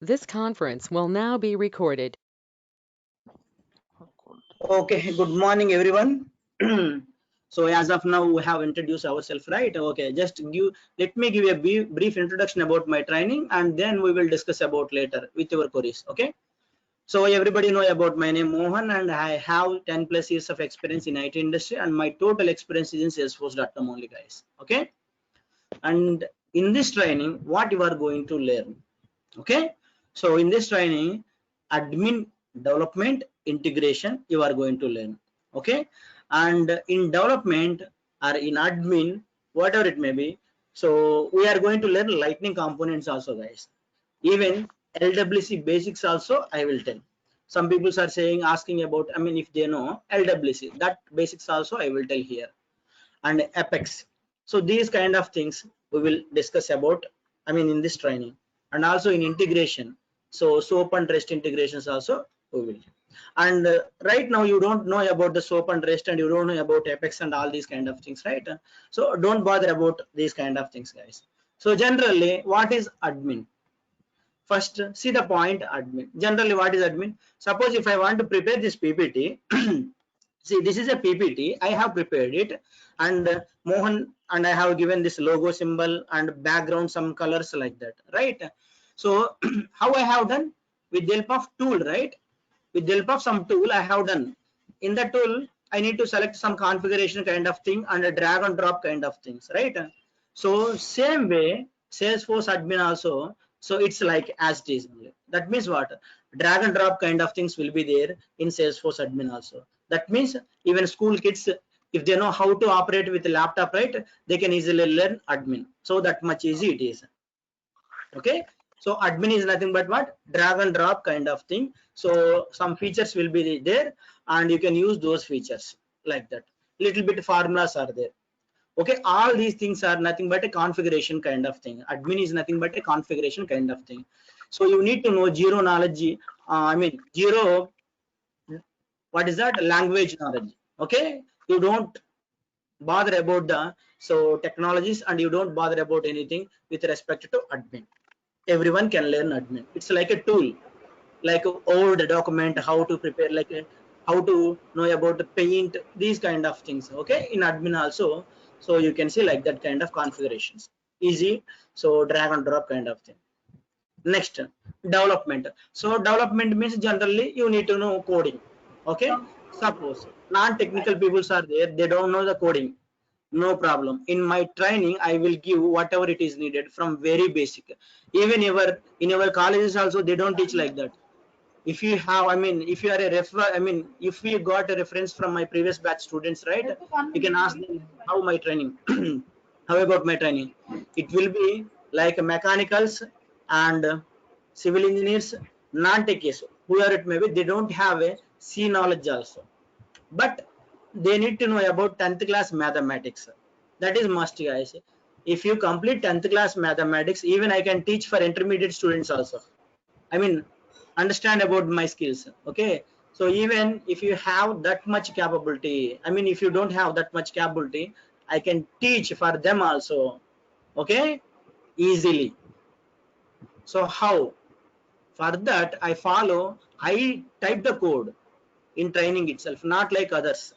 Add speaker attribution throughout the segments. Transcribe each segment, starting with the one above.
Speaker 1: This conference will now be recorded.
Speaker 2: Okay, good morning, everyone. So as of now, we have introduced ourselves, right? Okay, let me give a brief introduction about my training, and then we will discuss about later with your queries. Okay. So everybody know about my name Mohan, and I have 10 plus years of experience in IT industry, and my total experience is in Salesforce.com only, guys. Okay. And in this training, what you are going to learn? Okay. So in this training, admin development integration you are going to learn. Okay. And in development or in admin, whatever it may be, so we are going to learn lightning components also, guys. Even LWC basics also I will tell. Some people are saying, asking about, I mean, if they know LWC, that basics also I will tell here. And Apex, so these kind of things we will discuss about, I mean, in this training. And also in integration, so soap and rest integrations also we will. And right now you don't know about the soap and rest, and you don't know about Apex and all these kind of things, right? So don't bother about these kind of things, guys. So generally, what is admin? First, see the point admin. Generally, what is admin? Suppose if I want to prepare this PPT, see, this is a PPT. I have prepared it, and Mohan and I have given this logo symbol and background, some colors like that, right? So how I have done? With the help of tool, right? With the help of some tool, I have done. In the tool, I need to select some configuration kind of thing and a drag and drop kind of things, right? So same way, Salesforce admin also. So it's like as it is. That means what? Drag and drop kind of things will be there in Salesforce admin also. That means even school kids, if they know how to operate with a laptop, right, they can easily learn admin. So that much easy it is. Okay. So admin is nothing but what? Drag and drop kind of thing. So some features will be there, and you can use those features like that. Little bit formulas are there. Okay, all these things are nothing but a configuration kind of thing. Admin is nothing but a configuration kind of thing. So you need to know zero knowledge, I mean zero, what is that, language knowledge. Okay, you don't bother about the so technologies, and you don't bother about anything with respect to admin. Everyone can learn admin. It's like a tool, like a old document, how to prepare, like how to know about the paint, these kind of things. Okay, in admin also, so you can see like that kind of configurations, easy. So drag and drop kind of thing. Next, development. So development means generally you need to know coding. Okay, suppose non-technical people are there, they don't know the coding, no problem. In my training I will give whatever it is needed from very basic. Even in our colleges also they don't teach like that. If you have, I mean, if you are a refer, I mean, if we got a reference from my previous batch students, right, you can ask them how my training how about my training. It will be like mechanicals and civil engineers, non-techies, whoever it may be, they don't have a C knowledge also, but they need to know about 10th class mathematics. That is must, guys. If you complete 10th class mathematics, even I can teach for intermediate students also. I mean, understand about my skills. Okay, so even if you have that much capability, I mean, if you don't have that much capability, I can teach for them also. Okay, easily. So how? For that, I follow, I type the code in training itself, not like others.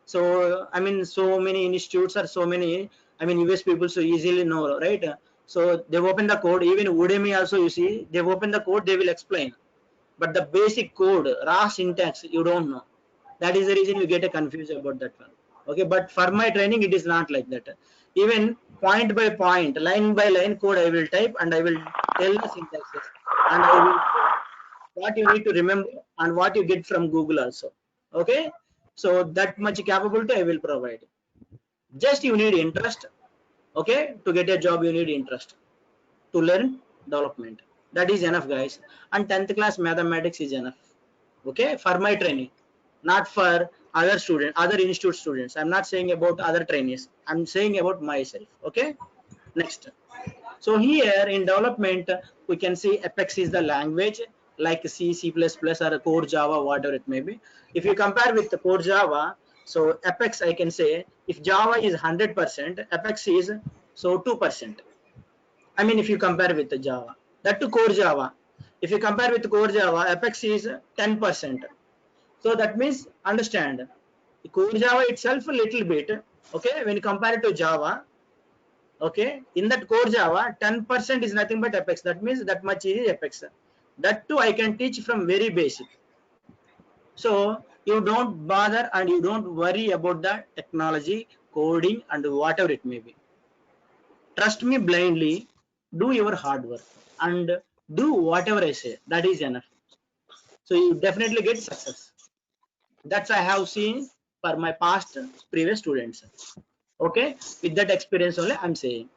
Speaker 2: So I mean, so many institutes are so many, I mean, US people so easily know, right? So they open the code. Even Udemy also, you see, they open the code, they will explain, but the basic code, raw syntax, you don't know. That is the reason you get a confused about that one. Okay, but for my training it is not like that. Even point by point, line by line code I will type, and I will tell the syntaxes, and I will what you need to remember and what you get from Google also. Okay, so that much capability I will provide. Just you need interest. Okay, to get a job you need interest, to learn development. That is enough, guys. And 10th class mathematics is enough. Okay, for my training, not for other students, other institute students. I'm not saying about other trainees, I'm saying about myself. Okay, next. So here in development, we can see Apex is the language, like C, C++, or core Java, whatever it may be. If you compare with the core Java, so Apex, I can say, if Java is 100%, Apex is so 2%. I mean, if you compare with the Java, that to core Java. If you compare with core Java, Apex is 10%. So that means, understand, core Java itself a little bit, okay, when you compare it to Java, okay, in that core Java, 10% is nothing but Apex. That means that much is Apex. That too I can teach from very basic. So you don't bother and you don't worry about the technology, coding and whatever it may be. Trust me blindly, do your hard work and do whatever I say. That is enough. So you definitely get success. That's I have seen for my past previous students. Okay, with that experience only I'm saying.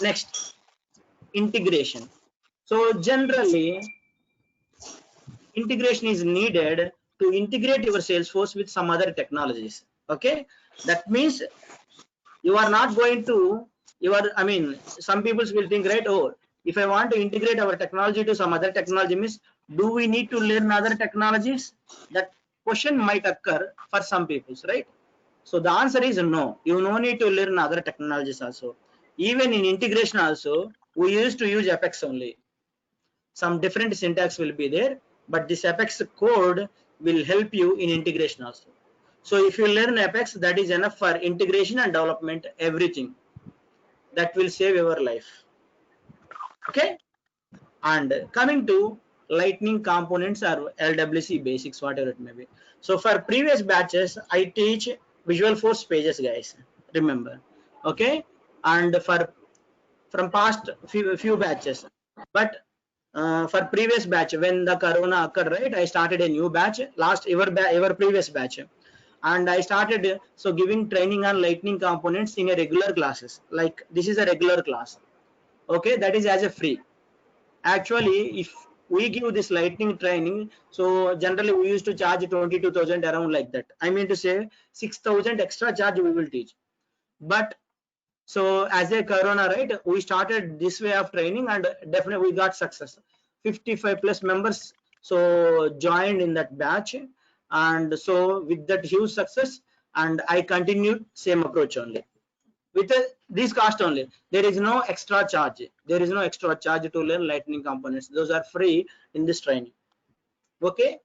Speaker 2: Next, integration. So generally, integration is needed to integrate your Salesforce with some other technologies. Okay, that means you are not going to I mean, some people will think, right, oh, if I want to integrate our technology to some other technology, means do we need to learn other technologies? That question might occur for some people, right? So the answer is no, you no need to learn other technologies also. Even in integration also, we used to use Apex only. Some different syntax will be there, but this Apex code will help you in integration also. So if you learn Apex, that is enough for integration and development, everything. That will save your life. Okay. And coming to lightning components or LWC basics, whatever it may be. So for previous batches, I teach Visualforce pages, guys. Remember. Okay. And for from past few batches, but for previous batch, when the corona occurred, right, I started a new batch last ever previous batch, and I started so giving training on lightning components in a regular classes. Like this is a regular class, okay, that is as a free. Actually, if we give this lightning training, so generally we used to charge 22,000 around like that. I mean to say 6,000 extra charge we will teach. But so as a corona, right, we started this way of training and definitely we got success. 55 plus members so joined in that batch, and so with that huge success, and I continued same approach only with this cost only. There is no extra charge. There is no extra charge to learn lightning components. Those are free in this training. Okay,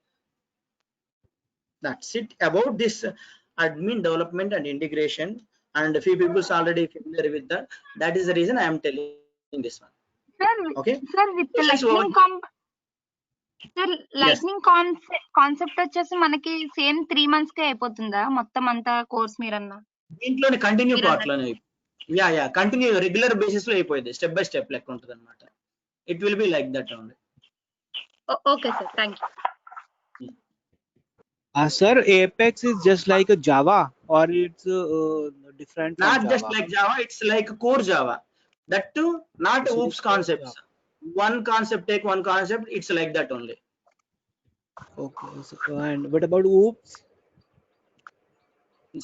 Speaker 2: that's it about this admin development and integration, and a few people are already familiar with that. That is the reason I am telling this one. Okay,
Speaker 3: Sir, with the
Speaker 2: questions
Speaker 3: lightning sir
Speaker 2: yes,
Speaker 3: lightning concept వచ్చేసి మనకి same 3 months కే అయిపోతుందా మొత్తం అంతా course మీరన్నా
Speaker 2: దీంట్లోనే continue part లోనే yeah continue regular basis లో అయిపోయింది, స్టెప్ బై స్టెప్ లెక్క ఉంటుంది అనమాట. It will be like that only.
Speaker 3: Okay sir, thank you.
Speaker 4: Sir, Apex is just like a Java, or it's different from
Speaker 2: Not
Speaker 4: Java?
Speaker 2: just like Java, it's like core Java. That too, not
Speaker 4: This is
Speaker 2: OOPS
Speaker 4: core
Speaker 2: concepts.
Speaker 4: Java.
Speaker 2: One concept, take one concept, it's like that only.
Speaker 4: Okay. So, and what about OOPS?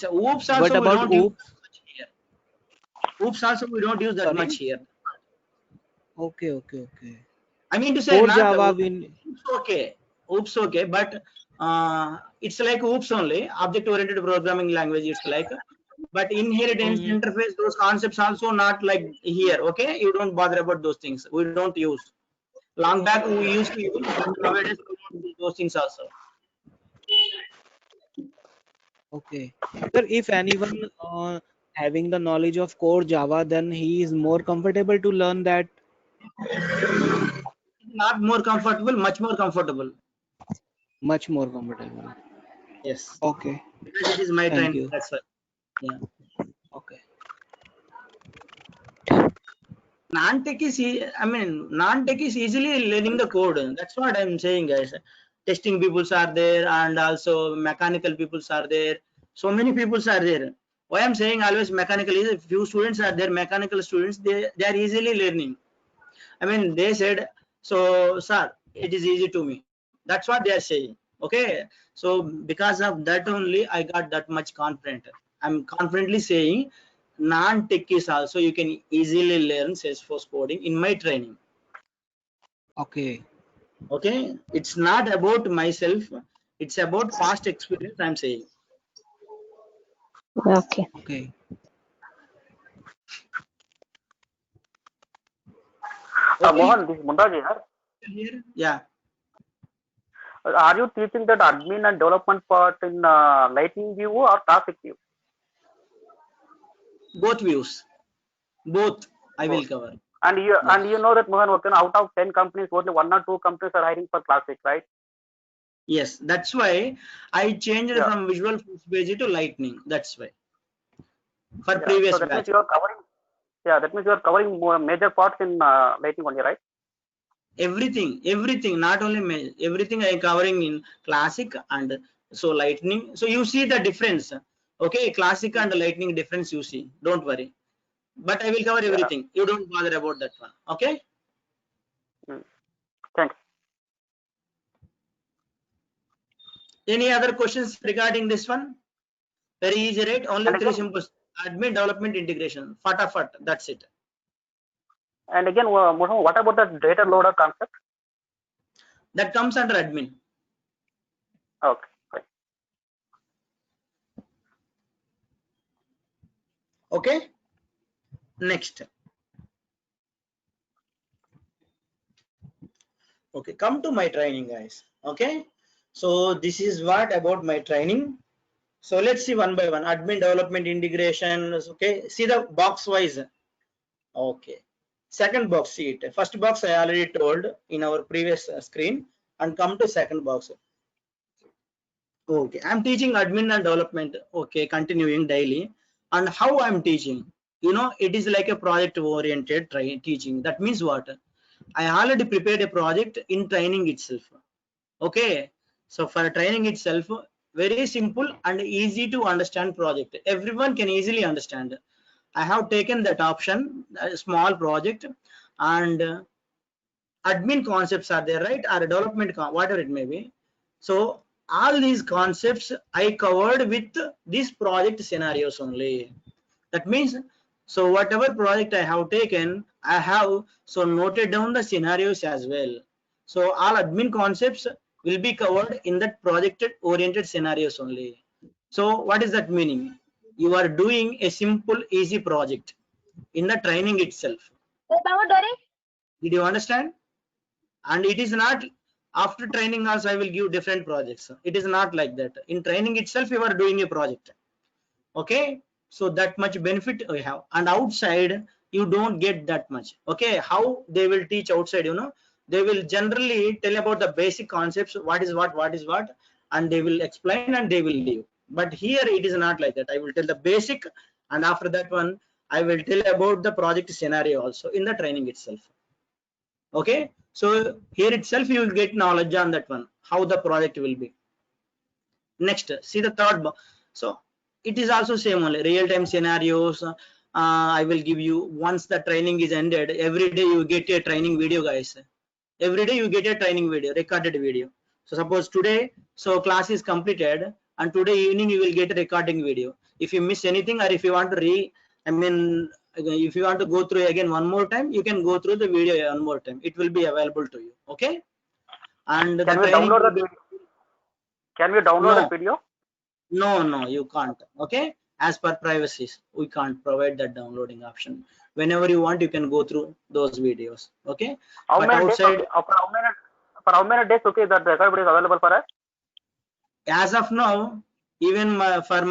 Speaker 2: So OOPS also
Speaker 4: What
Speaker 2: we
Speaker 4: about
Speaker 2: don't use
Speaker 4: OOPS?
Speaker 2: that much here. OOPS also we don't use that
Speaker 4: Sorry?
Speaker 2: much here.
Speaker 4: Okay.
Speaker 2: I mean to say,
Speaker 4: Core
Speaker 2: not
Speaker 4: Java
Speaker 2: OOPS okay. OOPS okay, but it's like OOPS only, object oriented programming language, it's like. But inheritance, interface, those concepts also not like here. Okay, you don't bother about those things. We don't use. Long back we used to use, but nowadays we don't use those things also.
Speaker 4: Okay. Sir, if anyone having the knowledge of core Java, then he is more comfortable to learn that.
Speaker 2: Not more comfortable, much more comfortable.
Speaker 4: Much more comfortable.
Speaker 2: Yes,
Speaker 4: Okay.
Speaker 2: because it is my
Speaker 4: Thank
Speaker 2: training.
Speaker 4: you.
Speaker 2: That's why. Yeah.
Speaker 4: Okay.
Speaker 2: Non-tech is I mean, non-tech is easily learning the code. That's what I'm saying, guys. Testing peoples are there, and also mechanical peoples are there. So many peoples are there. Why I'm saying always mechanical is, if few students are there, mechanical students, they are easily learning. I mean, they said, so sir, it is easy to me. That's what they are saying. Okay, so because of that only I got that much confident. I'm confidently saying non-tech is also you can easily learn Salesforce coding in my training.
Speaker 4: Okay.
Speaker 2: Okay, it's not about myself, it's about past experience I'm saying.
Speaker 3: Okay.
Speaker 4: Okay.
Speaker 2: Okay.
Speaker 5: Mohan, this is Muntaji here.
Speaker 2: here? Yeah,
Speaker 5: Are you teaching that admin and development part in Lightning View or Classic View?
Speaker 2: both views, both I will
Speaker 5: Both.
Speaker 2: cover.
Speaker 5: And
Speaker 2: Yeah.
Speaker 5: you know that Mohan, okay, out of 10 companies, only 1 or 2 companies are hiring for Classic, right?
Speaker 2: Yes, that's why I changed
Speaker 5: Yeah.
Speaker 2: from Visual Force Basic to Lightning. That's why for
Speaker 5: Yeah.
Speaker 2: previous
Speaker 5: So that means
Speaker 2: batch.
Speaker 5: you are covering. Yeah, that means you are covering more major parts in Lightning only, right?
Speaker 2: Everything, not only everything I am covering in Classic and so Lightning. So you see the difference. Okay, Classic and Lightning difference you see. Don't worry. But I will cover
Speaker 5: Yeah.
Speaker 2: everything. You don't bother about that one. Okay.
Speaker 5: Thanks.
Speaker 2: Any other questions regarding this one? Very easy, right? Only
Speaker 5: And
Speaker 2: 3
Speaker 5: again,
Speaker 2: simple. Admin, development, integration. Fatafat. That's it.
Speaker 5: Mohan, what about the data loader concept?
Speaker 2: That comes under admin.
Speaker 5: Okay. Fine.
Speaker 2: Okay. Next. Okay, come to my training, guys. Okay. So this is what about my training. So let's see one by one. Admin, development, integration. Okay. See the box wise. Okay. Second box, see it. First box I already told in our previous screen, and come to second box. Okay, I'm teaching admin and development. Okay, continuing daily. And how I'm teaching, it is like a project oriented teaching. That means what? I already prepared a project in training itself. Okay, so for training itself, very simple and easy to understand project. Everyone can easily understand. I have taken that option, a small project, and admin concepts are there, right? Or development, whatever it may be. So all these concepts I covered with these project scenarios only. That means, so whatever project I have taken, I have so noted down the scenarios as well. So all admin concepts will be covered in that project oriented scenarios only. So what is that meaning? You are doing a simple easy project in the training itself. Did you understand? And it is not after training also I will give different projects. It is not like that. In training itself you are doing a project. Okay, so that much benefit we have, and outside you don't get that much. Okay, how they will teach outside, they will generally tell about the basic concepts, what is what, and they will explain and they will leave. But here it is not like that. I will tell the basic, and after that one I will tell about the project scenario also in the training itself. Okay, so here itself you will get knowledge on that one, how the project will be. Next, see the third box. So it is also same only, real-time scenarios. I will give you, once the training is ended, every day you get a training video, guys. Every day you get a training video, recorded video. So suppose today, so class is completed, and today evening you will get a recording video. If you miss anything, or if you want to if you want to go through again one more time, you can go through the video one more time. It will be available to you. Okay, and the
Speaker 5: Can we
Speaker 2: training
Speaker 5: download the Can we download that
Speaker 2: no,
Speaker 5: video?
Speaker 2: no, you can't. Okay, as per privacy, we can't provide that downloading option. Whenever you want, you can go through those videos. Okay,
Speaker 5: How
Speaker 2: but
Speaker 5: many days?
Speaker 2: outside,
Speaker 5: For how many days? Okay, that record video is available for us.
Speaker 2: as of now, even for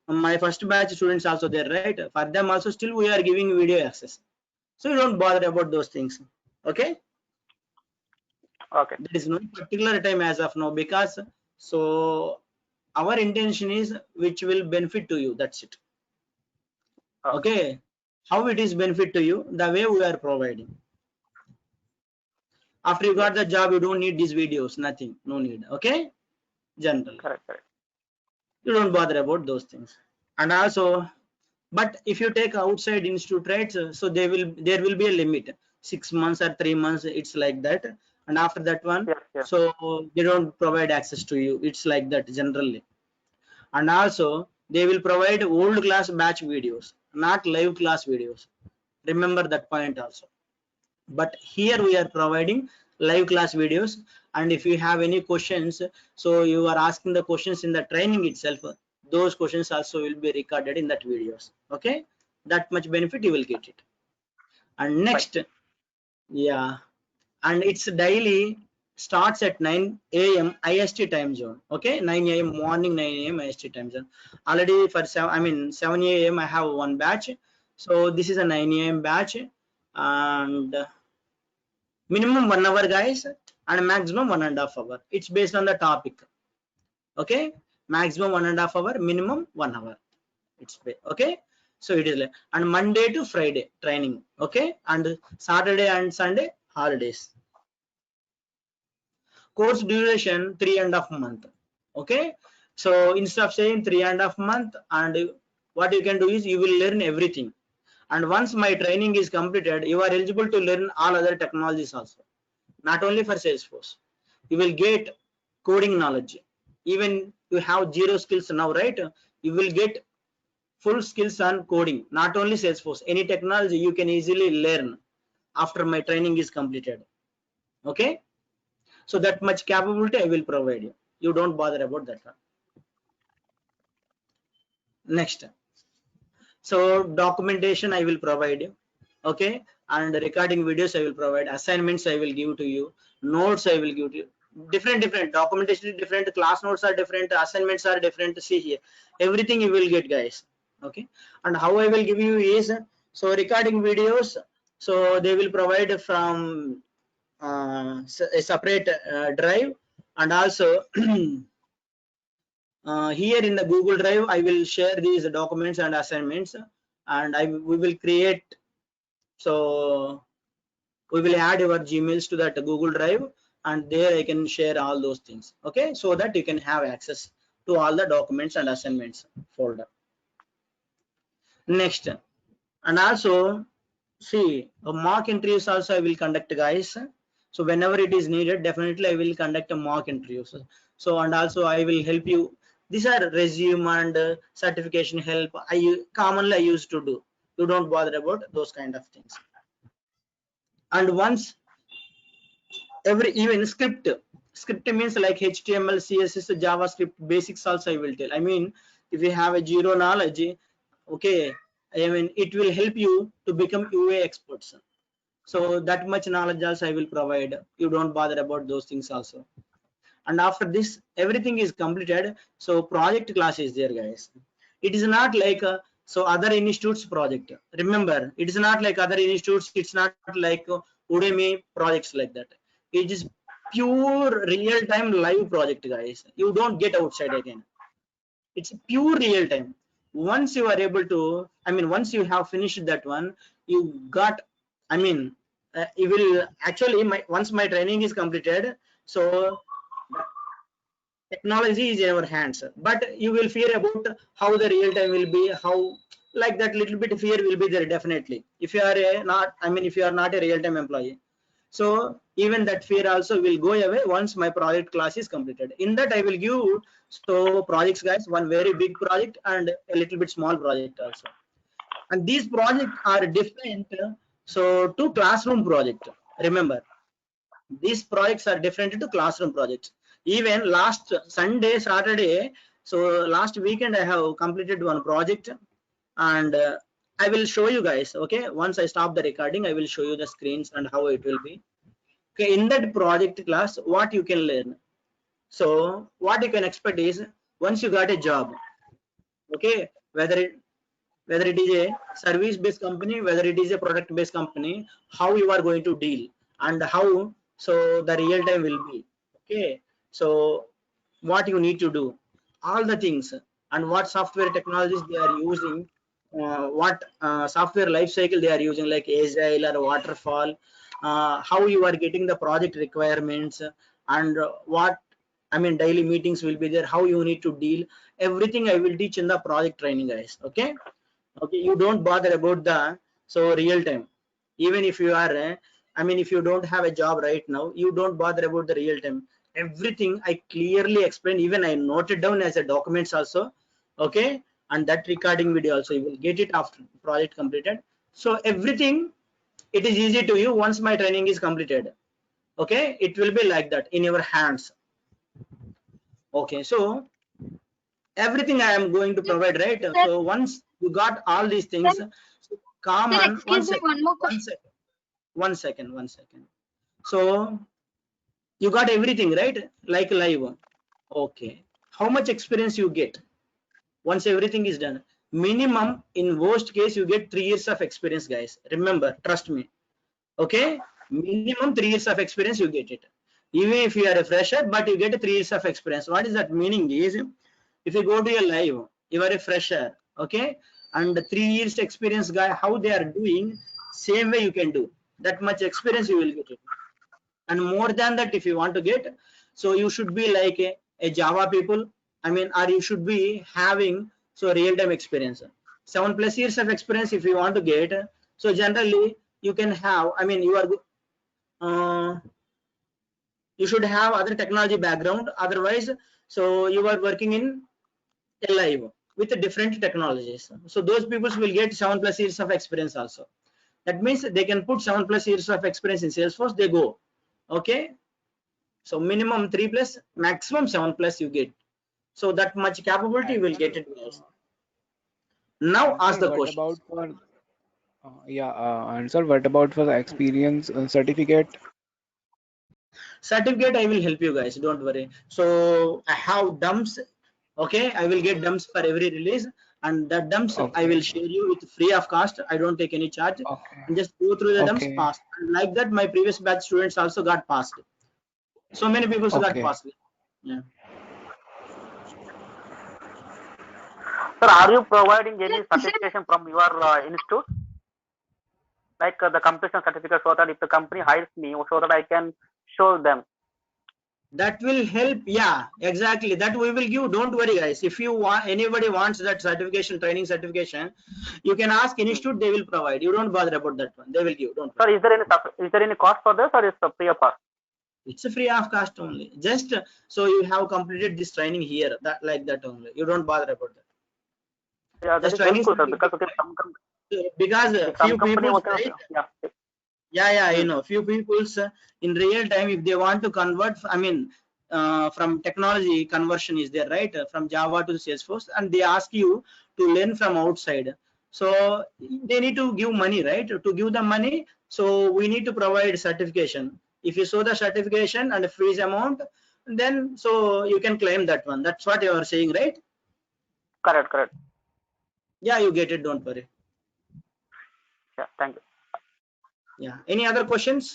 Speaker 2: my first batch students also there, right? For them also still we are giving video access. So you don't bother about those things. Okay,
Speaker 5: Okay.
Speaker 2: there is no particular time as of now, because so our intention is which will benefit to you. That's it. Okay, how it is benefit to you, the way we are providing. After you got the job, you don't need these videos, nothing, no need. Okay, general,
Speaker 5: Correct.
Speaker 2: you don't bother about those things. And also, but if you take outside institute, right, so there will be a limit, 6 months or 3 months, it's like that. And after that one,
Speaker 5: Yes.
Speaker 2: so they don't provide access to you, it's like that generally. And also they will provide old class batch videos, not live class videos. Remember that point also. But here we are providing live class videos, and if you have any questions, so you are asking the questions in the training itself, those questions also will be recorded in that videos. Okay, that much benefit you will get it. And
Speaker 5: Fine.
Speaker 2: next, yeah, and it's daily starts at 9 a.m. IST time zone. Okay, 9 a.m. morning, 9 a.m. IST time zone. Already for 7 a.m. I have one batch. So this is a 9 a.m. batch, and minimum 1 hour, guys, and maximum 1.5 hour. It's based on the topic. Okay, maximum 1.5 hour, minimum 1 hour. It's okay. So it is like, and Monday to Friday training. Okay, and Saturday and Sunday holidays. Course duration 3.5 months. Okay, so instead of saying 3.5 months, and what you can do is you will learn everything. And once my training is completed, you are eligible to learn all other technologies also, not only for Salesforce. You will get coding knowledge. Even you have zero skills now, right? You will get full skills on coding, not only Salesforce. Any technology you can easily learn after my training is completed. Okay, so that much capability I will provide you. You don't bother about that one. Next, so documentation I will provide you. Okay, and recording videos I will provide, assignments I will give to you, notes I will give to you. Different documentation is different, class notes are different, assignments are different. See here, everything you will get, guys. Okay, and how I will give you is, so recording videos, so they will provide from a separate drive, and also here in the Google Drive I will share these documents and assignments, and we will create, so we will add your Gmails to that Google Drive, and there I can share all those things. Okay, so that you can have access to all the documents and assignments folder. Next, and also see, mock interviews also I will conduct, guys. So whenever it is needed, definitely I will conduct a mock interviews. So, and also I will help you. These are resume and certification help I commonly used to do. You don't bother about those kind of things. And once even script means like HTML, CSS, JavaScript basics also I will tell. I mean, if you have a zero knowledge, okay, I mean it will help you to become UA experts. So that much knowledge also I will provide. You don't bother about those things also. And after this everything is completed, so project class is there, guys. It is not like so other institutes project. Remember, it is not like other institutes. It's not like Udemy projects like that. It is pure real-time live project, guys. You don't get outside again. It's pure real-time. Once you are able to, I mean, once you have finished that one, you got, I mean, you will actually, once my training is completed, so technology is in our hands, but you will fear about how the real time will be, how like that little bit fear will be there definitely if you are not, I mean if you are not a real time employee. So even that fear also will go away once my project class is completed. In that I will give so projects, guys, one very big project and a little bit small project also. And these projects are different, so to classroom project. Remember, these projects are different to classroom projects. Even last Sunday, Saturday, so last weekend I have completed one project, and I will show you guys. Okay, once I stop the recording I will show you the screens and how it will be. Okay, in that project class what you can learn, so what you can expect is once you got a job, okay, whether it is a service based company, whether it is a product based company, how you are going to deal and how so the real time will be. Okay, so what you need to do, all the things, and what software technologies they are using, what software life cycle they are using like agile or waterfall, how you are getting the project requirements, and what, I mean daily meetings will be there, how you need to deal, everything I will teach in the project training, guys. Okay, okay, you don't bother about the so real time. Even if you are I mean if you don't have a job right now, you don't bother about the real time. Everything I clearly explained, even I noted down as a documents also. Okay, and that recording video also you will get it after project completed. So everything, it is easy to you once my training is completed. Okay, it will be like that in your hands. Okay, so everything I am going to provide, right?
Speaker 3: Sir,
Speaker 2: So once you got all these things,
Speaker 3: sir,
Speaker 2: so come
Speaker 3: sir,
Speaker 2: on,
Speaker 3: excuse me, one more question.
Speaker 2: one second. So you got everything, right? Like live. Okay. How much experience you get once everything is done? Minimum, in worst case, you get 3 years of experience, guys. Remember, trust me. Okay, minimum 3 years of experience you get it. Even if you are a fresher, but you get 3 years of experience. What is that meaning is, if you go to a live, you are a fresher, okay, and 3 years experience guy, how they are doing, same way you can do. That much experience you will get it. And more than that, if you want to get, so you should be like a Java people, I mean, or you should be having so real-time experience. 7+ years of experience if you want to get. So generally you can have, I mean, you are you should have other technology background, otherwise so you are working in a live with different technologies, so those people will get 7+ years of experience also. That means they can put 7+ years of experience in Salesforce, they go. Okay, so minimum 3+, maximum 7+ you get. So that much capability you will get it, guys. Now
Speaker 4: And
Speaker 2: ask
Speaker 4: sir,
Speaker 2: the
Speaker 4: what
Speaker 2: question.
Speaker 4: about for and sir, what about for the experience certificate?
Speaker 2: Certificate I will help you guys, don't worry. So I have dumps. Okay, I will get dumps for every release, and that dumps I
Speaker 4: Okay,
Speaker 2: will share you with free of cost. I don't take any charge,
Speaker 4: okay,
Speaker 2: and just go through the dumps,
Speaker 4: okay,
Speaker 2: pass. And like that, my previous batch students also got passed. So many people got
Speaker 4: okay.
Speaker 2: passed. Yeah.
Speaker 5: Sir, are you providing any
Speaker 3: Sir,
Speaker 5: certification from your institute, like the completion certificate, so that if the company hires me, so that I can show them?
Speaker 2: That will help. Yeah, exactly. That we will give. Don't worry, guys. If you want, anybody wants that certification, training certification, you can ask institute. They will provide. You don't bother about that one. They will give. Don't worry.
Speaker 5: Sir, is there any cost for this, or is it free of cost?
Speaker 2: It's a free of cost only. Just so you have completed this training here. That like that only. You don't bother about that.
Speaker 5: Yeah, that
Speaker 2: Just
Speaker 5: is
Speaker 2: training
Speaker 5: helpful, sir, because
Speaker 2: certificate,
Speaker 5: okay,
Speaker 2: because
Speaker 5: if some
Speaker 2: few
Speaker 5: company
Speaker 2: people,
Speaker 5: okay,
Speaker 2: right?
Speaker 5: yeah.
Speaker 2: Yeah, you
Speaker 5: Hmm.
Speaker 2: know, few people's in real time, if they want to convert, I mean, from technology conversion is there, right? From Java to Salesforce, and they ask you to learn from outside. So they need to give money, right? To give the money, so we need to provide certification. If you show the certification and a fees amount, then so you can claim that one. That's what you are saying, right?
Speaker 5: Correct.
Speaker 2: Yeah, you get it. Don't worry.
Speaker 5: Yeah, thank you.
Speaker 2: Yeah. Any other questions?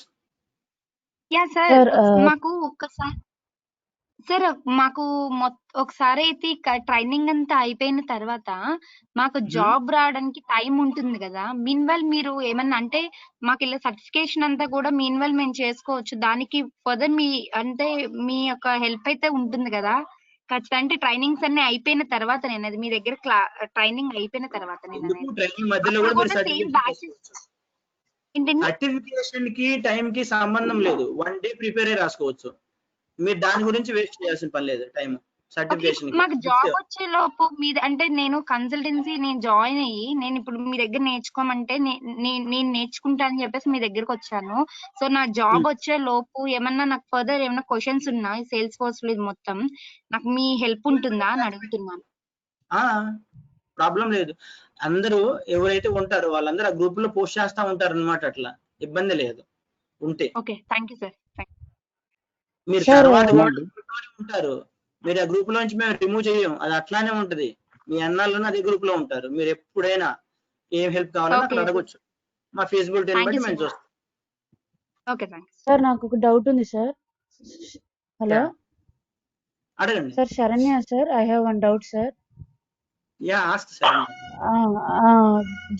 Speaker 3: Yeah sir
Speaker 6: sir
Speaker 3: మాకు ఒక్కసారి sir మాకు ఒకసారి అయితే training అంతా అయిపోయిన తర్వాత మాకు job రావడానికి టైం ఉంటుంది కదా. మీన్వైల్ మీరు ఏమన్నా అంటే మాకు ఇలా సర్టిఫికేషన్ అంతా కూడా మీన్వైల్ మేము చేసుకోవచ్చు. దానికి ఫర్దర్ మీ అంటే మీ యొక్క హెల్ప్ అయితే ఉంటుంది కదా ఖచ్చితంగా. అంటే ట్రైనింగ్స్ అన్ని అయిపోయిన తర్వాత నేను అది మీ దగ్గర ట్రైనింగ్ అయిపోయిన తర్వాత నేను
Speaker 2: ఎందుకు
Speaker 3: అనేది
Speaker 2: ట్రైనింగ్ మధ్యలో
Speaker 3: అప్పుడు
Speaker 2: కూడా మీరు
Speaker 3: కూడా సేమ్
Speaker 2: సర్టిఫికేషన్
Speaker 3: బ్యాచెస్
Speaker 2: చేసుకోవచ్చు.
Speaker 3: ఏంటండి
Speaker 2: సర్టిఫికేషన్ కి టైం కి సంబంధం లేదు. 1 డే ప్రిపేర్ అయ్యి రాసుకోవచ్చు. మీరు దాని గురించి వేస్ట్ చేయాల్సిన పని లేదు టైం
Speaker 3: ఓకే.
Speaker 2: సర్టిఫికేషన్ కి.
Speaker 3: మాకు జాబ్ వచ్చే లోపు మీద అంటే నేను కన్సల్టెన్సీ నేను జాయిన్ అయ్యి నేను ఇప్పుడు మీ దగ్గర నేర్చుకోమంటే నేను నేర్చుకుంటా అని చెప్పేసి మీ దగ్గరకు వచ్చాను. సో నా జాబ్ వచ్చే లోపు ఏమన్నా నాకు ఫర్దర్ ఏమన్నా క్వశ్చన్స్ ఉన్నా సేల్స్ ఫోర్స్ లో ఇది మొత్తం నాకు మీ హెల్ప్ ఉంటుందా అని అడుగుతున్నాను.
Speaker 2: ప్రాబ్లం లేదు. అందరూ ఎవరైతే ఉంటారో వాళ్ళందరూ ఆ గ్రూప్ లో పోస్ట్ చేస్తా ఉంటారు అనమాట. అట్లా ఇబ్బంది లేదు ఉంటే.
Speaker 3: Okay, thank you sir.
Speaker 2: మీరు
Speaker 6: సార్
Speaker 2: తర్వాత కూడా ఉంటారు. మీరు ఆ గ్రూప్ లోంచి మేము రిమూవ్ చేయం. అది అట్లానే ఉంటది. మీ అన్నాళ్ళు అదే గ్రూప్ లో ఉంటారు. మీరు ఎప్పుడైనా ఏం హెల్ప్ కావాలన్నా అక్కడ అడగొచ్చు. మా ఫీజిబిలిటీని
Speaker 3: థ్యాంక్
Speaker 2: బట్టి
Speaker 3: యూ
Speaker 2: మేము
Speaker 3: సార్.
Speaker 2: చూస్తాం.
Speaker 3: Okay, thanks.
Speaker 6: సార్ నాకు ఒక డౌట్ ఉంది సార్. హలో
Speaker 2: అడగండి.
Speaker 6: Sir, Saranya sir, I have one doubt sir.
Speaker 2: Yeah ask Saranya.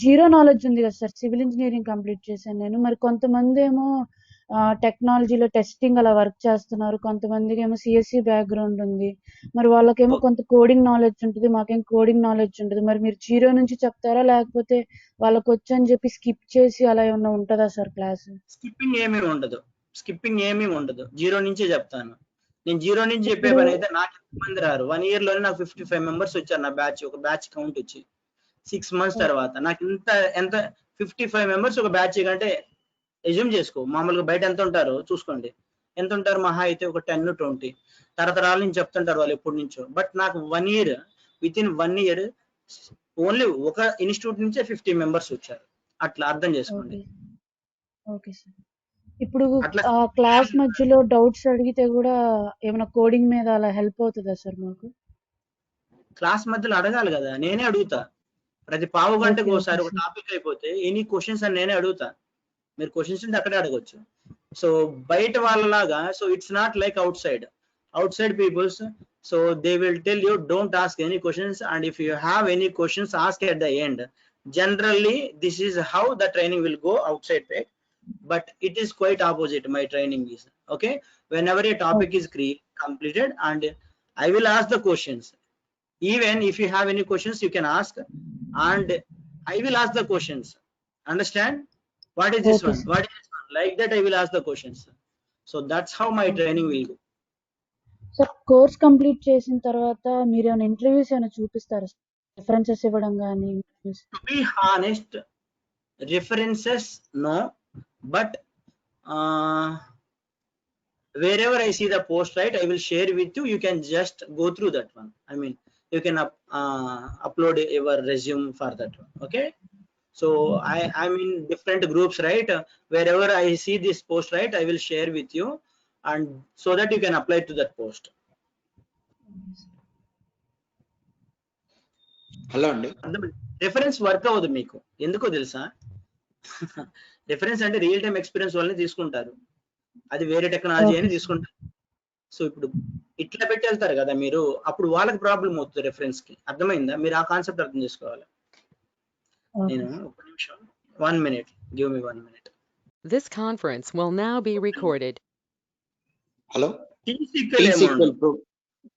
Speaker 6: Zero knowledge ఉంది కదా సార్, సివిల్ ఇంజనీరింగ్ కంప్లీట్ చేశాను నేను. మరి కొంతమంది ఏమో టెక్నాలజీలో టెస్టింగ్ అలా వర్క్ చేస్తున్నారు, కొంతమందికి ఏమో సిఎస్సి బ్యాక్గ్రౌండ్ ఉంది. మరి వాళ్ళకేమో కొంత కోడింగ్ నాలెడ్జ్ ఉంటుంది, మాకేం కోడింగ్ నాలెడ్జ్ ఉంటుంది. మరి మీరు జీరో నుంచి చెప్తారా లేకపోతే వాళ్ళకి వచ్చని చెప్పి స్కిప్ చేసి అలా ఏమన్నా ఉంటుందా సార్ క్లాస్?
Speaker 2: స్కిప్పింగ్ ఏమీ ఉండదు. జీరో నుంచే చెప్తాను. నేను జీరో నుంచి చెప్పే పని అయితే నాకు ఎంతమంది రారు. 1 year లోనే నాకు 55 members వచ్చారు. నా బ్యాచ్, ఒక బ్యాచ్ కౌంట్ వచ్చి 6 months తర్వాత నాకు ఎంత 55 members ఒక బ్యాచ్ కంటే ఎజ్యూమ్ చేసుకో. మామూలుగా బయట ఎంత ఉంటారో చూసుకోండి. ఎంత ఉంటారు మహా అయితే ఒక 10-20 తరతరాల నుంచి చెప్తుంటారు వాళ్ళు ఎప్పటి నుంచో. బట్ నాకు 1 year, వితిన్ 1 year ఓన్లీ ఒక ఇన్స్టిట్యూట్ నుంచే 50 members వచ్చారు. అట్లా అర్థం చేసుకోండి.
Speaker 6: Okay sir. ఇప్పుడు
Speaker 2: అట్లా
Speaker 6: క్లాస్ మధ్యలో డౌట్స్ అడిగితే కూడా ఏమైనా కోడింగ్ మీద అలా హెల్ప్ అవుతుందా సార్ మాకు?
Speaker 2: క్లాస్ మధ్యలో అడగాలి కదా, నేనే అడుగుతా. ప్రతి పావు గంటకు
Speaker 6: ఓకే
Speaker 2: ఒకసారి
Speaker 6: ఓకే
Speaker 2: ఒక
Speaker 6: సార్.
Speaker 2: టాపిక్ అయిపోతే ఎనీ క్వశ్చన్స్ అని నేనే అడుగుతా. మీరు క్వశ్చన్స్ ఉంటే అక్కడే అడగొచ్చు. సో బయట వాళ్ళలాగా, so it's not like outside peoples. So they will tell you don't ask any questions, and if you have any questions ask at the end. Generally this is how the training will go outside paid, but it is quite opposite. My training is okay. Whenever a topic is completed, and I will ask the questions. Even if you have any questions, you can ask, and I will ask the questions. Understand? What is this
Speaker 6: okay
Speaker 2: one?
Speaker 6: Sir.
Speaker 2: What is this one? Like that, I will ask the questions. So that's how my training will go.
Speaker 6: Sir course complete చేసిన తర్వాత మీరు ఏమైనా interviews ఏమైనా చూపిస్తారా? References ఇవ్వడం కానీ interviews?
Speaker 2: To be honest, references no, but wherever I see the post, right, I will share with you. You can just go through that one. I mean, you can upload your resume for that one. Okay. So I'm in different groups, right? Wherever I see this post, right, I will share with you, and so that you can apply to that post.
Speaker 7: Hello అండి.
Speaker 2: Reference work అవ్వదు మీకు, ఎందుకో తెలుసా? Reference అంటే real time experience వాళ్ళని తీసుకుంటారు, అది వేరే టెక్నాలజీ అని తీసుకుంటారు. సో ఇప్పుడు ఇట్లా పెట్టి వెళ్తారు కదా మీరు, అప్పుడు వాళ్ళకి ప్రాబ్లం అవుతుంది రెఫరెన్స్ కి. అర్థమైందా? మీరు ఆ కాన్సెప్ట్ అర్థం చేసుకోవాలి. నేను ఒక నిమిషం, 1 minute, give me 1 minute.
Speaker 1: This conference will now be recorded.
Speaker 7: Hello,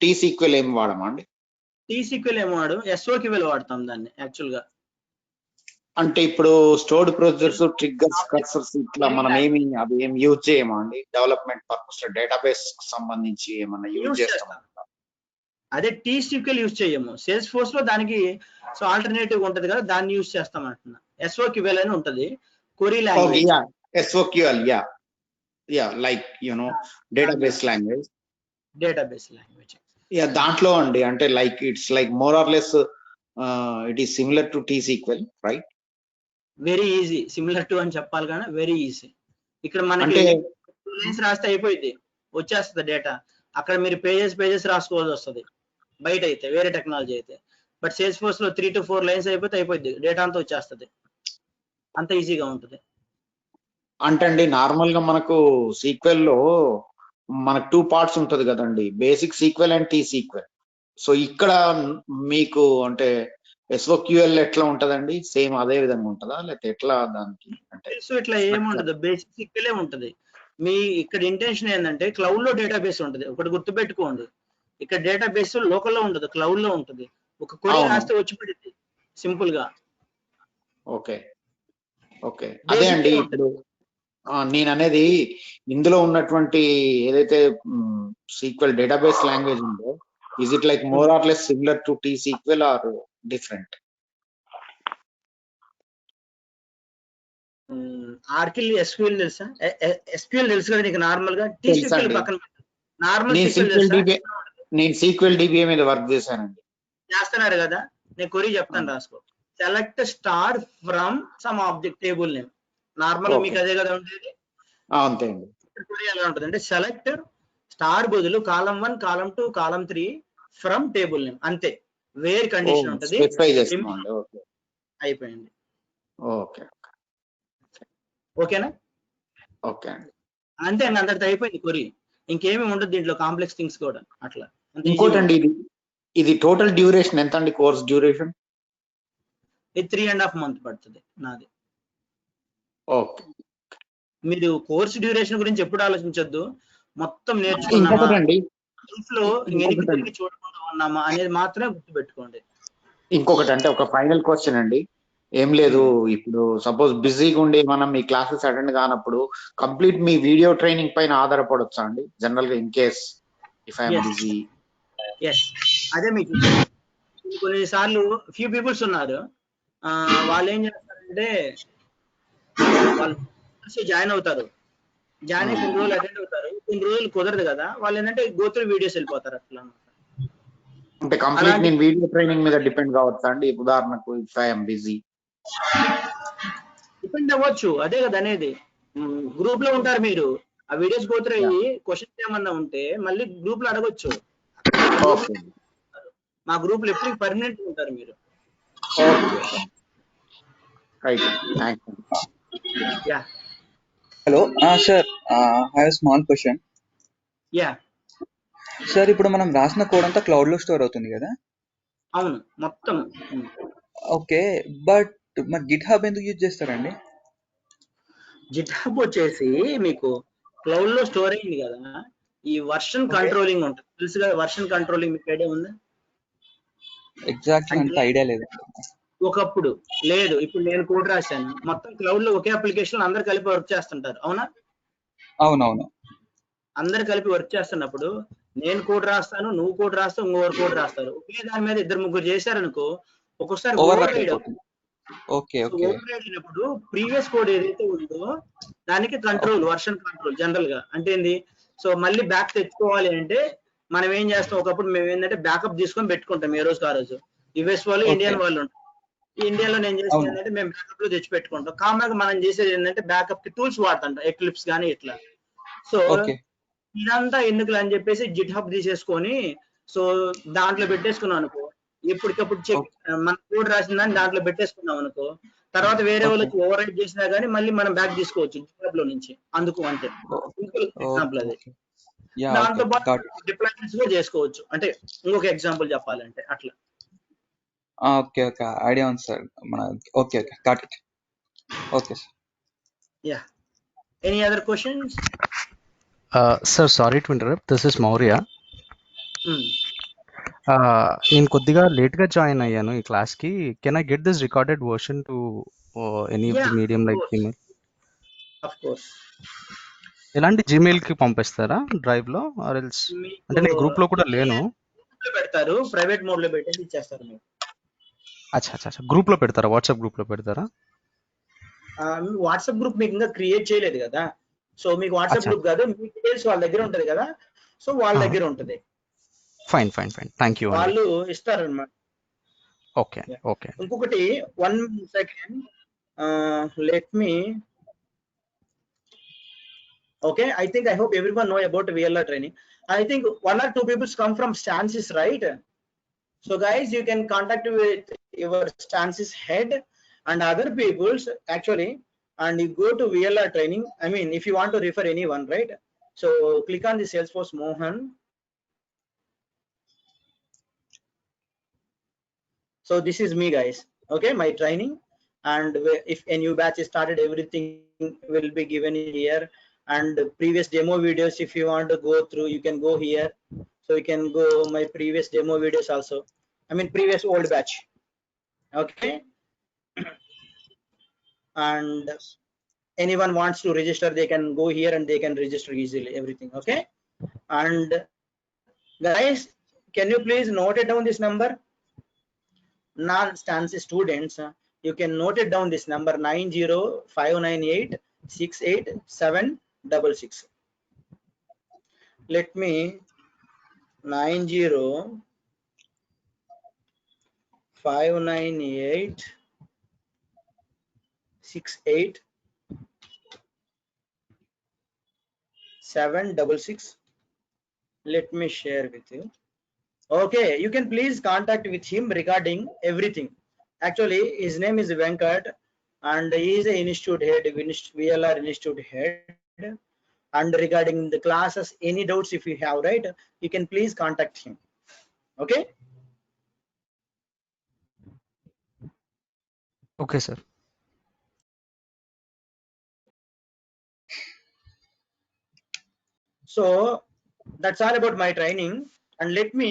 Speaker 2: T-SQL
Speaker 7: ఏం వాడమా అండి?
Speaker 2: T-SQL ఏమో వాడు, SOQL వాడతాం దాన్ని యాక్చువల్ గా.
Speaker 7: అంటే ఇప్పుడు స్టోర్డ్ ప్రొసీజర్స్, ట్రిగ్గర్స్, కర్సర్స్ ఇట్లా మనం అవి ఏమి యూజ్ చేయమా అండి? డెవలప్మెంట్ పర్పస్ డేటాబేస్ సంబంధించి ఏమన్నా యూజ్ చేస్తామా?
Speaker 2: అదే T-SQL యూజ్ చేయము. సేల్స్ ఫోర్స్ లో దానికి సో ఆల్టర్నేటివ్ ఉంటది కదా, దాన్ని యూజ్ చేస్తాం అంటున్నా. SOQL అని ఉంటది, query language.
Speaker 7: SOQL, like database language. దాంట్లో అండి, అంటే like it's like more or less it is similar to T-SQL, right?
Speaker 2: Very easy, similar to అని చెప్పాలి కానీ వెరీ ఈజీ. ఇక్కడ మనకి లైన్స్ రాస్తే అయిపోయింది, వచ్చేస్తుంది డేటా. అక్కడ మీరు పేజెస్ రాసుకోవాల్సి వస్తుంది బయట అయితే, వేరే టెక్నాలజీ అయితే. బట్ సేల్స్ ఫోర్స్ లో 3 to 4 లైన్స్ అయిపోయింది, డేటా అంతా వచ్చేస్తుంది. అంత ఈజీగా ఉంటుంది.
Speaker 7: అంటే అండి నార్మల్ గా మనకు సీక్వెల్ లో మనకు 2 parts ఉంటది కదండి, basic sequel and T-SQL. So ఇక్కడ మీకు అంటే SOQL ఎట్లా ఉంటదండి? సేమ్ అదే విధంగా ఉంటదా, లేకపోతే ఎట్లా దానికి? అంటే
Speaker 2: ఇట్లా ఏముంటది, బేసిక్ సీక్వెల్ ఉంటది. మీ ఇక్కడ ఇంటెన్షన్ ఏంటంటే క్లౌడ్ లో డేటాబేస్ ఉంటది, ఒకటి గుర్తుపెట్టుకోండి. ఇక్కడ డేటాబేస్ లోకల్లో ఉండదు, క్లౌడ్ లో ఉంటది. ఒక క్వరీ రాస్తే వచ్చి పడింది సింపుల్ గా.
Speaker 7: ఓకే, అదే అండి. ఇప్పుడు నేను అనేది ఇందులో ఉన్నటువంటి ఏదైతే సీక్వెల్ డేటాబేస్ లాంగ్వేజ్ ఉందో, is it like more or less similar to T-SQL or different?
Speaker 2: Oracle SQL తెలుసా? SQL తెలుసు కదా నీకు నార్మల్ గా. T-SQL పక్కన నార్మల్
Speaker 7: నేను SQL DBA మీద వర్క్ చేశానండి.
Speaker 2: చేస్తున్నారు కదా, నేను క్వరీ చెప్తాను, రాసుకో. Select star from some object table name. Normal మీకు అదే కదా ఉండేది.
Speaker 7: అంతే అండి.
Speaker 2: ఎలా ఉంటుంది అంటే సెలెక్ట్ స్టార్ బదులు column 1, column 2, column 3 from table name, అంతే. వేర్ కండిషన్ ఉంటుంది, అయిపోయింది. ఓకేనా?
Speaker 7: ఓకే అండి,
Speaker 2: అంతే అండి, అందరితో అయిపోయింది క్వరీ. ఇంకేమి ఉండదు దీంట్లో కాంప్లెక్స్ థింగ్స్ కూడా. అట్లా
Speaker 7: ఇంకోటండి, ఇది టోటల్ డ్యూరేషన్ ఎంత అండి? కోర్స్ డ్యూరేషన్
Speaker 2: ఇది 3.5 months పడుతుంది నాది.
Speaker 7: ఓకే,
Speaker 2: మీరు కోర్స్ డ్యూరేషన్ గురించి ఎప్పుడు ఆలోచించొద్దు, మొత్తం నేర్చుకున్నామా, చూడకుండా ఉన్నామా అనేది మాత్రమే గుర్తుపెట్టుకోండి.
Speaker 7: ఇంకొకటి అంటే ఒక ఫైనల్ క్వశ్చన్ అండి, ఏం లేదు. ఇప్పుడు సపోజ్ బిజీగా ఉండి మనం మీ క్లాసెస్ అటెండ్ కానప్పుడు కంప్లీట్ మీ వీడియో ట్రైనింగ్ పైన ఆధారపడొచ్చా అండి జనరల్ గా, in case if I'm busy?
Speaker 2: అదే మీకు కొన్నిసార్లు ఫ్యూ పీపుల్స్ ఉన్నారు, వాళ్ళు ఏం చేస్తారంటే వాళ్ళు జాయిన్ అవుతారు, జాయిన్ అయ్యి కొన్ని రోజులు అటెండ్ అవుతారు, కొన్ని రోజులు కుదరదు కదా, వాళ్ళు ఏంటంటే గోత్రు వీడియోస్ వెళ్ళిపోతారు. అట్లా
Speaker 7: అంటే కంప్లీట్ నేను వీడియో ట్రైనింగ్ మీద డిపెండ్ కావచ్చా అండి? ఉదాహరణకు ఇఫ్ ఐఎమ్ బిజీ
Speaker 2: డిపెండ్ అవ్వచ్చు, అదే కదా అనేది. గ్రూప్ లో ఉంటారు మీరు. ఆ వీడియోస్ గోత్ర అయ్యి క్వశ్చన్స్ ఏమన్నా ఉంటే మళ్ళీ గ్రూప్ లో అడగొచ్చు.
Speaker 7: ఓకే
Speaker 2: మా గ్రూప్ లో ఎప్పుడు పర్మనెంట్ ఉంటారు మీరు.
Speaker 7: Okay right thank you.
Speaker 2: Yeah
Speaker 8: hello sir, I have small question.
Speaker 2: Yeah
Speaker 8: sir, ఇప్పుడు మనం రాసిన కోడ్ అంతా క్లౌడ్ లో స్టోర్ అవుతుంది కదా?
Speaker 2: అవును మొత్తం.
Speaker 8: ఓకే, బట్ మరి గిట్ హబ్ ఎందుకు యూజ్ చేస్తారండి?
Speaker 2: జిట్హబ్ వచ్చేసి మీకు క్లౌడ్ లో స్టోర్ అయింది కదా, ఈ వర్షన్ కంట్రోలింగ్ ఉంటుంది తెలుసు కదా. వర్షన్ కంట్రోలింగ్ మీకు ఐడియా ఉందా?
Speaker 8: ఎగ్జాక్ట్లీ అంత ఐడియా లేదు.
Speaker 2: ఒకప్పుడు లేదు, ఇప్పుడు నేను కోడ్ రాశాను, మొత్తం క్లౌడ్ లో ఒకే అప్లికేషన్ అందరు కలిపి వర్క్ చేస్తుంటారు, అవునా?
Speaker 8: అవునవును.
Speaker 2: అందరు కలిపి వర్క్ చేస్తున్నప్పుడు నేను కోడ్ రాస్తాను, నువ్వు కోడ్ రాస్తావు, ఇంకొకరు కోడ్ రాస్తారు. ఒకే దాని మీద ఇద్దరు ముగ్గురు చేశారనుకో ఒక్కొక్కసారి
Speaker 8: ఓవర్
Speaker 2: ఓవర్
Speaker 8: రైట్
Speaker 2: రైడ్
Speaker 8: అయిపోతుంది. Okay
Speaker 2: so
Speaker 8: okay
Speaker 2: override అయినప్పుడు ప్రీవియస్ కోడ్ ఏదైతే ఉందో దానికి కంట్రోల్, వర్షన్ కంట్రోల్ జనరల్ గా అంటే ఏంది. సో మళ్ళీ బ్యాక్ తెచ్చుకోవాలి అంటే మనం ఏం చేస్తాం, ఒకప్పుడు మేము ఏంటంటే బ్యాకప్ తీసుకొని పెట్టుకుంటాం ఏ రోజు ఆ రోజు. యుఎస్ వాళ్ళు
Speaker 8: ఓకే.
Speaker 2: ఇండియన్ వాళ్ళు ఉంటారు. ఈ ఇండియాలో నేను చేసేది
Speaker 8: అవును.
Speaker 2: ఏంటంటే మేము బ్యాకప్ లో తెచ్చి పెట్టుకుంటాం. కామన్ గా మనం చేసేది ఏంటంటే బ్యాకప్ కి టూల్స్ వాడతాం, ఎక్లిప్స్ కానీ ఇట్లా. సో
Speaker 8: ఓకే
Speaker 2: ఇదంతా ఎందుకు అని చెప్పేసి జిట్ హబ్ తీసేసుకొని సో దాంట్లో పెట్టేసుకున్నాం అనుకో, ఎప్పటికప్పుడు చెక్ మన కోడ్ రాసిన దాన్ని దాంట్లో పెట్టేసుకున్నాం అనుకో, తర్వాత వేరే
Speaker 8: ఓకే
Speaker 2: వాళ్ళకి ఓవర్ రైట్ చేసినా కానీ మళ్ళీ మనం బ్యాక్ తీసుకోవచ్చు జిట్ హబ్ లో నుంచి. అందుకు అంటే సింపుల్ ఎగ్జాంపుల్ అది.
Speaker 8: ఓకే. యా
Speaker 2: దాంతో
Speaker 8: ఓకే
Speaker 2: పాటు
Speaker 8: గాట్ ఇట్.
Speaker 2: డిప్లాయ్మెంట్స్ కూడా చేసుకోవచ్చు. అంటే ఇంకొక ఎగ్జాంపుల్ చెప్పాలంటే అట్లా.
Speaker 8: ఓకే ఓకే, ఐడియా ఉంది సార్ మన. Okay okay got it. Okay sir.
Speaker 2: Yeah any other questions?
Speaker 9: Sir, sorry to interrupt. This is Maurya. నేను కొద్దిగా లేట్గా జాయిన్ అయ్యాను ఈ క్లాస్కి. Can I get this recorded version to any of the medium like Gmail?
Speaker 2: Of course.
Speaker 9: ఎలాంటి జీమెయిల్కి పంపిస్తారా డ్రైవ్లో or else? అంటే నేను గ్రూప్లో కూడా లేను.
Speaker 2: పెడతారు, ప్రైవేట్ మోడ్ లో పెట్టేసి ఇచ్చేస్తారు మీకు.
Speaker 9: అచ్చా అచ్చా అచ్చా, గ్రూప్లో పెడతారా? వాట్సాప్ గ్రూప్లో పెడతారా?
Speaker 2: వాట్సాప్ గ్రూప్ మీకు ఇంకా క్రియేట్ చేయలేదు కదా, సో మీకు వాట్సాప్
Speaker 9: అచ్చా.
Speaker 2: గ్రూప్ కాదు, మీ డీటెయిల్స్ వాళ్ళ దగ్గర ఉంటది కదా, సో వాళ్ళ దగ్గర ఉంటది.
Speaker 9: Fine fine fine, thank you అండి.
Speaker 2: వాళ్ళు ఇస్తారన్నమాట.
Speaker 9: Okay okay.
Speaker 2: ఇంకొకటి 1 second, let me. Okay, I think I hope everyone know about VLR training. I think 1 or 2 people come from Stancis, right? So guys, you can contact with your Stancis head and other people's actually, and you go to VLR training. I mean, if you want to refer anyone, right? So click on the Salesforce Mohan. So this is me, guys. Okay, my training, and if a new batch is started, everything will be given here. And previous demo videos, if you want to go through, you can go here. So you can go my previous demo videos also. I mean previous old batch. Okay. And anyone wants to register, they can go here and they can register easily everything. Okay. And guys, can you please note it down this number? Non-Stancis students, you can note it down this number 9059868766. Let me 9059868766. Let me share with you. Okay, you can please contact with him regarding everything. Actually his name is Venkat and he is a institute head, VLR institute head. And regarding the classes, any doubts if you have, right, you can please contact him. Okay.
Speaker 9: Okay sir.
Speaker 2: So that's all about my training, and let me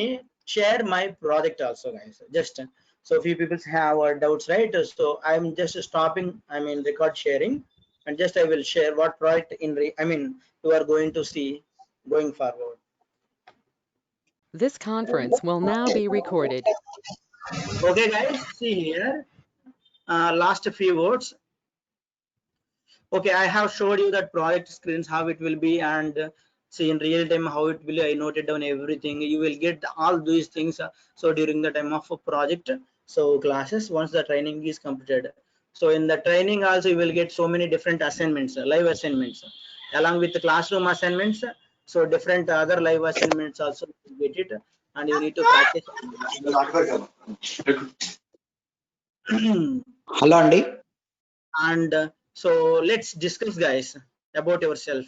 Speaker 2: share my project also, guys. Just so few people have doubts, right? So I'm just stopping, I mean record sharing, and just I will share what project you are going to see going forward.
Speaker 1: This conference will now be recorded.
Speaker 2: Okay guys, see here, last few words. Okay, I have showed you that project screens, how it will be, and see in real time how it will. I noted down everything. You will get all these things so during the time of a project, so classes, once the training is completed. So in the training also you will get so many different assignments, live assignments, along with the classroom assignments. So different other live assignments also you get it, and you need to practice.
Speaker 7: Hello అండి.
Speaker 2: And so let's discuss, guys, about yourself.